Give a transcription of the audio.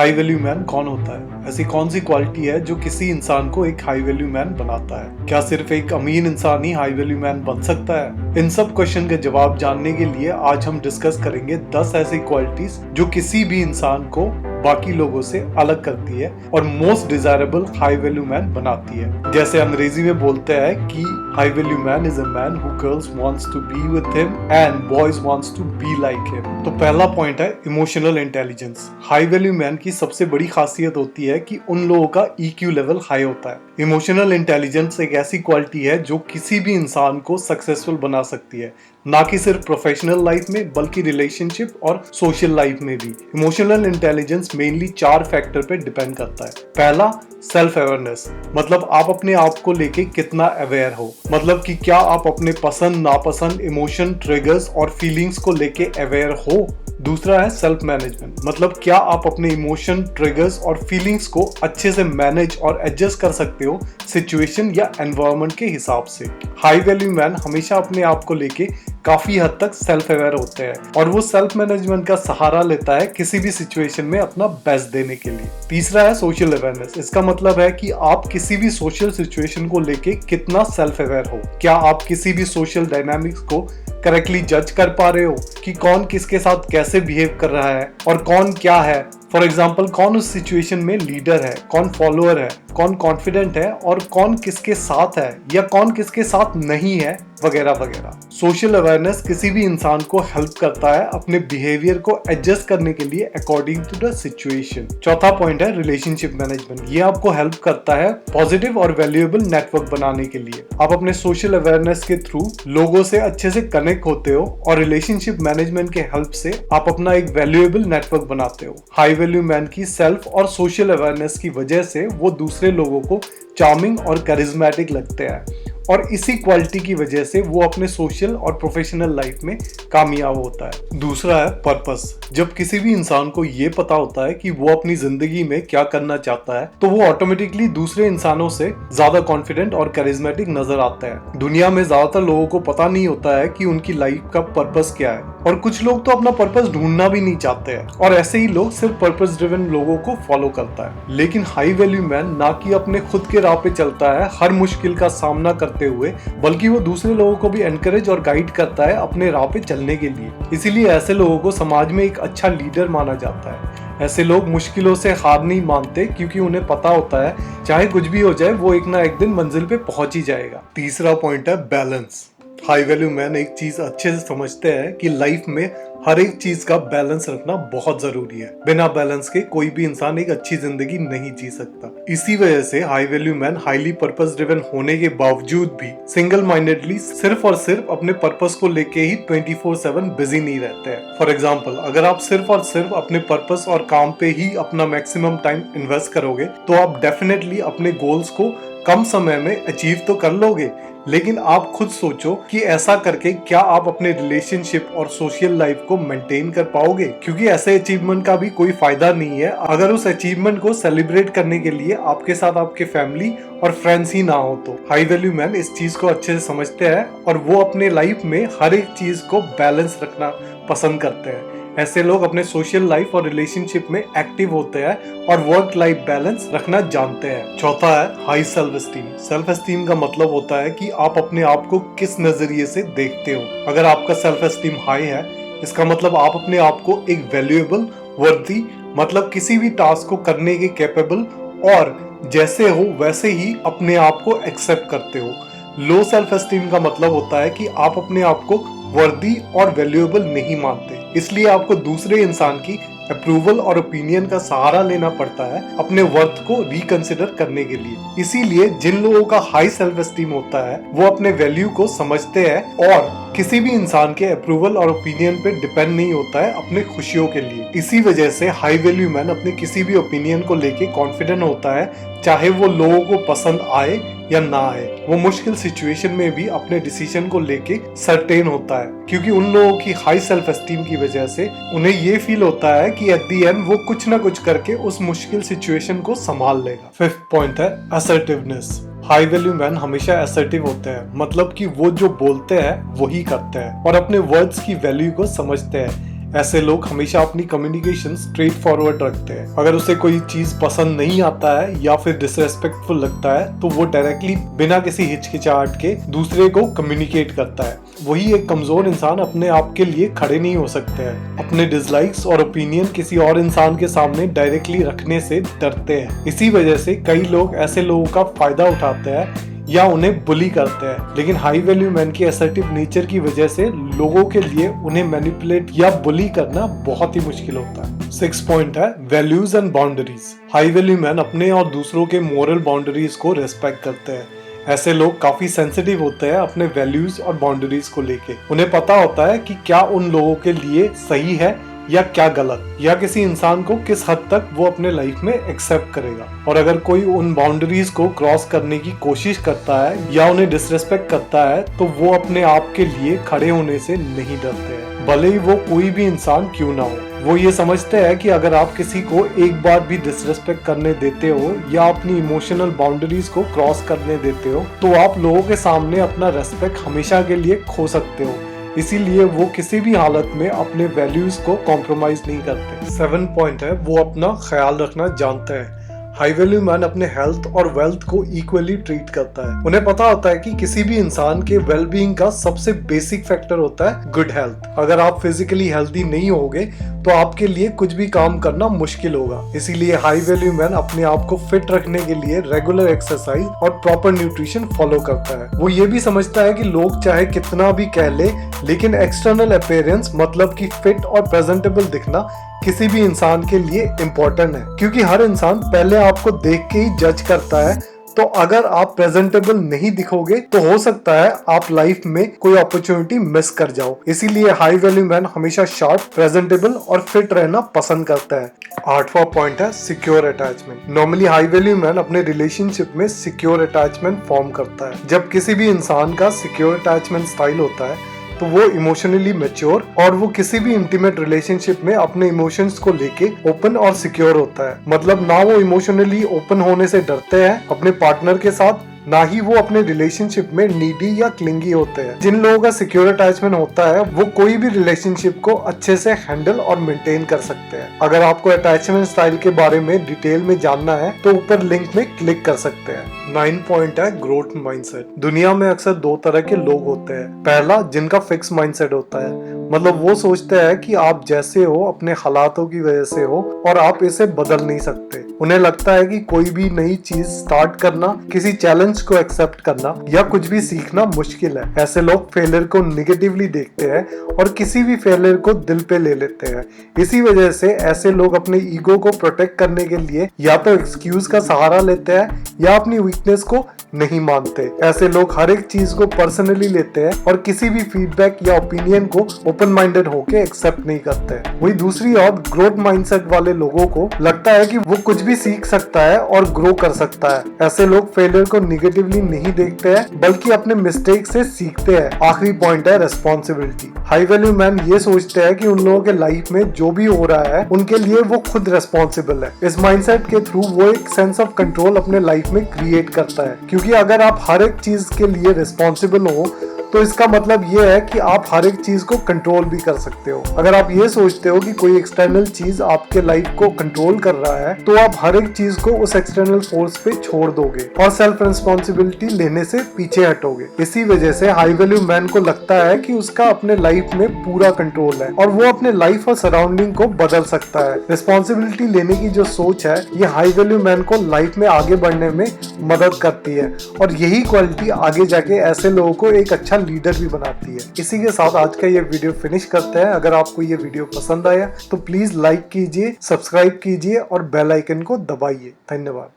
High value man कौन होता है? ऐसी कौन सी क्वालिटी है जो किसी इंसान को एक हाई वैल्यू मैन बनाता है? क्या सिर्फ एक अमीर इंसान ही हाई वैल्यू मैन बन सकता है? इन सब क्वेश्चन के जवाब जानने के लिए आज हम डिस्कस करेंगे 10 ऐसी क्वालिटीज जो किसी भी इंसान को बाकी लोगों से अलग करती है और most desirable high value man बनाती है। जैसे अंग्रेजी में बोलते हैं कि high value man is a man who girls wants to be with him and boys wants to be like him. तो पहला पॉइंट है emotional intelligence. High value man की सबसे बड़ी खासियत होती है कि उन लोगों का EQ लेवल हाई होता है। इमोशनल इंटेलिजेंस एक ऐसी क्वालिटी है जो किसी भी इंसान को सक्सेसफुल बना सकती है, ना कि सिर्फ प्रोफेशनल लाइफ में बल्कि रिलेशनशिप और सोशल लाइफ में भी। इमोशनल इंटेलिजेंस मेनली 4 फैक्टर पे डिपेंड करता है। पहला, सेल्फ अवेयरनेस, मतलब आप अपने आप को लेके कितना अवेयर हो, मतलब कि क्या आप अपने पसंद नापसंद, इमोशन, ट्रिगर्स और फीलिंग्स को लेके अवेयर हो। दूसरा है सेल्फ मैनेजमेंट, मतलब क्या आप अपने इमोशन, ट्रिगर्स और फीलिंग्स को अच्छे से मैनेज और एडजस्ट कर सकते हो सिचुएशन या एनवायरनमेंट के हिसाब से। हाई वैल्यू मैन हमेशा अपने आप को लेके काफी हद तक सेल्फ अवेयर होते हैं और वो सेल्फ मैनेजमेंट का सहारा लेता है किसी भी सिचुएशन में अपना बेस्ट देने के लिए। तीसरा है सोशल अवेयरनेस। इसका मतलब है कि आप किसी भी सोशल सिचुएशन को लेके कितना सेल्फ अवेयर हो। क्या आप किसी भी सोशल डायनामिक्स को करेक्टली जज कर पा रहे हो कि कौन किसके साथ कैसे बिहेव कर रहा है और कौन क्या है। फॉर एग्जाम्पल, कौन उस सिचुएशन में लीडर है, कौन फॉलोअर है, कौन कॉन्फिडेंट है और कौन किसके साथ है या कौन किसके साथ नहीं है, वगैरह वगैरह। सोशल अवेयरनेस किसी भी इंसान को हेल्प करता है अपने बिहेवियर को एडजस्ट करने के लिए अकॉर्डिंग टू द सिचुएशन। चौथा पॉइंट है रिलेशनशिप मैनेजमेंट। ये आपको हेल्प करता है पॉजिटिव और वैल्यूएबल नेटवर्क बनाने के लिए। आप अपने सोशल अवेयरनेस के थ्रू लोगों से अच्छे से कनेक्ट होते हो और रिलेशनशिप मैनेजमेंट के हेल्प से आप अपना एक वैल्यूएबल नेटवर्क बनाते हो। हाई वैल्यू मैन की सेल्फ और सोशल अवेयरनेस की वजह से वो दूसरे लोगों को चार्मिंग और करिज्मेटिक लगते हैं और इसी क्वालिटी की वजह से वो अपने सोशल और प्रोफेशनल लाइफ में कामयाब होता है। दूसरा है पर्पस। जब किसी भी इंसान को ये पता होता है कि वो अपनी जिंदगी में क्या करना चाहता है तो वो ऑटोमेटिकली दूसरे इंसानों से ज्यादा कॉन्फिडेंट और करिज्मेटिक नजर आता है। दुनिया में ज्यादातर लोगों को पता नहीं होता है कि उनकी लाइफ का पर्पस क्या है और कुछ लोग तो अपना पर्पस ढूंढना भी नहीं चाहते हैं और ऐसे ही लोग सिर्फ पर्पस ड्रिवन लोगों को फॉलो करता है। लेकिन हाई वैल्यू मैन ना कि अपने खुद के राह पे चलता है हर मुश्किल का सामना करते हुए, बल्कि वो दूसरे लोगों को भी एनकरेज और गाइड करता है अपने राह पे चलने के लिए। इसीलिए ऐसे लोगों को समाज में एक अच्छा लीडर माना जाता है। ऐसे लोग मुश्किलों से हार नहीं मानते क्योंकि उन्हें पता होता है चाहे कुछ भी हो जाए वो एक ना एक दिन मंजिल पे पहुंच ही जाएगा। तीसरा पॉइंट है बैलेंस। हाई वैल्यू मैन एक चीज अच्छे से समझते हैं कि लाइफ में हर एक चीज का बैलेंस रखना बहुत जरूरी है। बिना बैलेंस के कोई भी इंसान एक अच्छी जिंदगी नहीं जी सकता। इसी वजह से high value man highly purpose driven होने के बावजूद भी सिंगल माइंडेडली सिर्फ और सिर्फ अपने पर्पस को लेके ही 24/7 बिजी नहीं रहते हैं। फॉर एग्जाम्पल, अगर आप सिर्फ और सिर्फ अपने पर्पस और काम पे ही अपना मैक्सिमम टाइम इन्वेस्ट करोगे तो आप डेफिनेटली अपने गोल्स को कम समय में अचीव तो कर लोगे, लेकिन आप खुद सोचो कि ऐसा करके क्या आप अपने रिलेशनशिप और सोशल लाइफ को मेंटेन कर पाओगे? क्योंकि ऐसे अचीवमेंट का भी कोई फायदा नहीं है अगर उस अचीवमेंट को सेलिब्रेट करने के लिए आपके साथ आपके फैमिली और फ्रेंड्स ही ना हो तो। हाई वैल्यू मैन इस चीज को अच्छे से समझते हैं और वो अपने लाइफ में हर एक चीज को बैलेंस रखना पसंद करते हैं। ऐसे लोग अपने सोशल लाइफ और रिलेशनशिप में एक्टिव होते हैं और वर्क लाइफ बैलेंस रखना जानते हैं। चौथा है high self esteem. Self esteem का मतलब होता है कि आप अपने आप को किस नजरिए से देखते हो। अगर आपका सेल्फ एस्टीम हाई है इसका मतलब आप अपने आप को एक वैल्यूएबल, वर्दी, मतलब किसी भी टास्क को करने के कैपेबल और जैसे हो वैसे ही अपने आप को एक्सेप्ट करते हो। लो सेल्फ एस्टीम का मतलब होता है कि आप अपने आप को वर्दी और वैल्यूएबल नहीं मानते, इसलिए आपको दूसरे इंसान की अप्रूवल और ओपिनियन का सहारा लेना पड़ता है अपने वर्थ को रिकंसिडर करने के लिए। इसीलिए जिन लोगों का हाई सेल्फ एस्टीम होता है वो अपने वैल्यू को समझते हैं और किसी भी इंसान के अप्रूवल और ओपिनियन पे डिपेंड नहीं होता है अपने खुशियों के लिए। इसी वजह से हाई वैल्यू मैन अपने किसी भी ओपिनियन को लेके कॉन्फिडेंट होता है, चाहे वो लोगों को पसंद आए या ना आए। वो मुश्किल सिचुएशन में भी अपने डिसीजन को लेके सर्टेन होता है क्योंकि उन लोगों की हाई सेल्फ एस्टीम की वजह से उन्हें ये फील होता है कि एट द एंड वो कुछ ना कुछ करके उस मुश्किल सिचुएशन को संभाल लेगा। फिफ्थ पॉइंट है असर्टिवनेस। हाई वैल्यू मैन हमेशा असर्टिव होते हैं, मतलब कि वो जो बोलते हैं वही करते हैं और अपने वर्ड्स की वैल्यू को समझते हैं। ऐसे लोग हमेशा अपनी कम्युनिकेशन स्ट्रेट फॉरवर्ड रखते हैं। अगर उसे कोई चीज पसंद नहीं आता है या फिर डिसरेस्पेक्टफुल लगता है तो वो डायरेक्टली बिना किसी हिचकिचाहट के दूसरे को कम्युनिकेट करता है। वही एक कमजोर इंसान अपने आप के लिए खड़े नहीं हो सकते हैं। अपने डिसलाइक्स और ओपिनियन किसी और इंसान के सामने डायरेक्टली रखने से डरते हैं। इसी वजह से कई लोग ऐसे लोगों का फायदा उठाते हैं या उन्हें बुली करते हैं। लेकिन हाई वैल्यू मैन की असर्टिव नेचर की वजह से लोगों के लिए उन्हें मैनिपुलेट या बुली करना बहुत ही मुश्किल होता है। 6 पॉइंट है values and boundaries. High value man अपने और दूसरों के मोरल बाउंड्रीज को रेस्पेक्ट करते हैं। ऐसे लोग काफी सेंसिटिव होते हैं अपने वैल्यूज और बाउंड्रीज को लेके। उन्हें पता होता है कि क्या उन लोगों के लिए सही है या क्या गलत, या किसी इंसान को किस हद तक वो अपने लाइफ में एक्सेप्ट करेगा। और अगर कोई उन बाउंड्रीज को क्रॉस करने की कोशिश करता है या उन्हें डिसरेस्पेक्ट करता है तो वो अपने आप के लिए खड़े होने से नहीं डरते हैं, भले ही वो कोई भी इंसान क्यों ना हो। वो ये समझते हैं कि अगर आप किसी को एक बार भी डिसरेस्पेक्ट करने देते हो या अपनी इमोशनल बाउंड्रीज को क्रॉस करने देते हो तो आप लोगों के सामने अपना रेस्पेक्ट हमेशा के लिए खो सकते हो। इसीलिए वो किसी भी हालत में अपने वैल्यूज को कॉम्प्रोमाइज नहीं करते। 7 पॉइंट है वो अपना ख्याल रखना जानते हैं। हाई वैल्यू मैन अपने हेल्थ और वेल्थ को इक्वली ट्रीट करता है। उन्हें पता होता है कि किसी भी इंसान के वेलबीइंग का सबसे बेसिक फैक्टर होता है गुड हेल्थ। अगर आप फिजिकली हेल्दी नहीं होगे तो आपके लिए कुछ भी काम करना मुश्किल होगा। इसीलिए हाई वैल्यू मैन अपने आप को फिट रखने के लिए रेगुलर एक्सरसाइज और प्रॉपर न्यूट्रिशन फॉलो करता है। वो ये भी समझता है कि लोग चाहे कितना भी कह ले, लेकिन एक्सटर्नल अपीयरेंस मतलब कि फिट और प्रेजेंटेबल दिखना किसी भी इंसान के लिए इम्पोर्टेंट है, क्योंकि हर इंसान पहले आपको देख के ही जज करता है। तो अगर आप प्रेजेंटेबल नहीं दिखोगे तो हो सकता है आप लाइफ में कोई अपॉर्चुनिटी मिस कर जाओ। इसीलिए हाई वैल्यू मैन हमेशा शार्प, प्रेजेंटेबल और फिट रहना पसंद करता है। 8वां पॉइंट है secure attachment. Normally high value man अपने रिलेशनशिप में सिक्योर अटैचमेंट फॉर्म करता है। जब किसी भी इंसान का सिक्योर अटैचमेंट स्टाइल होता है तो वो इमोशनली मैच्योर और वो किसी भी इंटीमेट रिलेशनशिप में अपने इमोशंस को लेके ओपन और सिक्योर होता है। मतलब ना वो इमोशनली ओपन होने से डरते हैं अपने पार्टनर के साथ, ना ही वो अपने रिलेशनशिप में नीडी या क्लिंगी होते हैं। जिन लोगों का सिक्योर अटैचमेंट होता है वो कोई भी रिलेशनशिप को अच्छे से हैंडल और मेंटेन कर सकते हैं। अगर आपको अटैचमेंट स्टाइल के बारे में डिटेल में जानना है तो ऊपर लिंक में क्लिक कर सकते हैं। 9 पॉइंट है ग्रोथ माइंडसेट। दुनिया में अक्सर 2 तरह के लोग होते हैं। पहला, जिनका फिक्स माइंडसेट होता है, मतलब वो सोचते हैं कि आप जैसे हो अपने हालातों की वजह से हो और आप इसे बदल नहीं सकते। उन्हें लगता है कि कोई भी नई चीज स्टार्ट करना, किसी चैलेंज को एक्सेप्ट करना या कुछ भी सीखना मुश्किल है। ऐसे लोग फेलियर को निगेटिवली देखते हैं और किसी भी फेलियर को दिल पे ले लेते हैं। इसी वजह से ऐसे लोग अपने ईगो को प्रोटेक्ट करने के लिए या तो एक्सक्यूज का सहारा लेते हैं या अपनी वीकनेस को नहीं मानते। ऐसे लोग हर एक चीज को पर्सनली लेते हैं और किसी भी फीडबैक या ओपिनियन को ओपन माइंडेड होके एक्सेप्ट नहीं करते। वही दूसरी ओर ग्रोथ माइंडसेट वाले लोगों को लगता है कि वो कुछ भी सीख सकता है और ग्रो कर सकता है। ऐसे लोग फेलियर को निगेटिवली नहीं देखते हैं बल्कि अपने मिस्टेक से सीखते हैं। आखिरी पॉइंट है रेस्पॉन्सिबिलिटी। हाई वैल्यू मैन ये सोचते हैं कि उन लोगों के लाइफ में जो भी हो रहा है उनके लिए वो खुद रेस्पॉन्सिबल है। इस माइंडसेट के थ्रू वो एक सेंस ऑफ कंट्रोल अपने लाइफ में क्रिएट करता है, क्योंकि अगर आप हर एक चीज के लिए रिस्पॉन्सिबल हो तो इसका मतलब ये है कि आप हर एक चीज को कंट्रोल भी कर सकते हो। अगर आप ये सोचते हो कि कोई एक्सटर्नल चीज आपके लाइफ को कंट्रोल कर रहा है तो आप हर एक चीज को उस एक्सटर्नल फोर्स पे छोड़ दोगे और सेल्फ रिस्पॉन्सिबिलिटी लेने से पीछे हटोगे। इसी वजह से हाई वैल्यू मैन को लगता है कि उसका अपने लाइफ में पूरा कंट्रोल है और वो अपने लाइफ और सराउंडिंग को बदल सकता है। रिस्पॉन्सिबिलिटी लेने की जो सोच है ये हाई वैल्यू मैन को लाइफ में आगे बढ़ने में मदद करती है और यही क्वालिटी आगे जाके ऐसे लोगों को एक अच्छा लीडर भी बनाती है। इसी के साथ आज का ये वीडियो फिनिश करते हैं। अगर आपको ये वीडियो पसंद आया तो प्लीज लाइक कीजिए, सब्सक्राइब कीजिए और बेल आइकन को दबाइए। धन्यवाद।